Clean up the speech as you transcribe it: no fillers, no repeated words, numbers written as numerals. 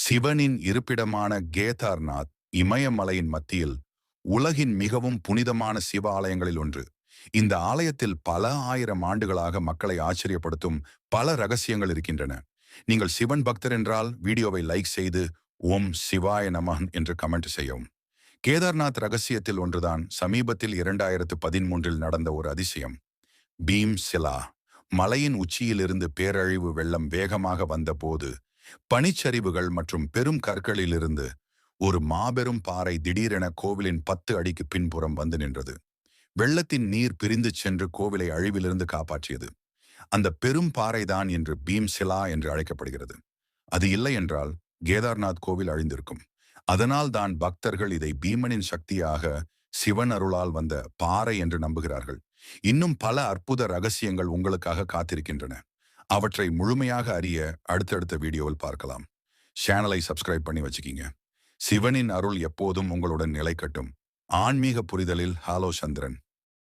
சிவனின் இருப்பிடமான கேதார்நாத் இமயமலையின் மத்தியில் உலகின் மிகவும் புனிதமான சிவ ஆலயங்களில் ஒன்று. இந்த ஆலயத்தில் பல ஆயிரம் ஆண்டுகளாக மக்களை ஆச்சரியப்படுத்தும் பல ரகசியங்கள் இருக்கின்றன. நீங்கள் சிவன் பக்தர் என்றால் வீடியோவை லைக் செய்து ஓம் சிவாய நமஹ் என்று கமெண்ட் செய்யவும். கேதார்நாத் ரகசியத்தில் ஒன்றுதான் சமீபத்தில் 2013 நடந்த ஒரு அதிசயம். பீம் சிலா மலையின் உச்சியிலிருந்து பேரழிவு வெள்ளம் வேகமாக வந்தபோது பனிச்சரிவுகள் மற்றும் பெரும் கற்களிலிருந்து ஒரு மாபெரும் பாறை திடீரென கோவிலின் 10 அடிக்கு பின்புறம் வந்து நின்றது. வெள்ளத்தின் நீர் பிரிந்து சென்று கோவிலை அழிவிலிருந்து காப்பாற்றியது. அந்த பெரும் பாறைதான் என்று பீம்சிலா என்று அழைக்கப்படுகிறது. அது இல்லை என்றால் கேதார்நாத் கோவில் அழிந்திருக்கும். அதனால் தான் பக்தர்கள் இதை பீமனின் சக்தியாக, சிவன் அருளால் வந்த பாறை என்று நம்புகிறார்கள். இன்னும் பல அற்புத ரகசியங்கள் உங்களுக்காக காத்திருக்கின்றன. அவற்றை முழுமையாக அறிய அடுத்தடுத்த வீடியோவில் பார்க்கலாம். சேனலை சப்ஸ்கிரைப் பண்ணி வச்சுக்கிங்க. சிவனின் அருள் எப்போதும் உங்களுடன் நிலைக்கட்டும். ஆன்மீக புரிதலில் ஹாலோ சந்திரன்.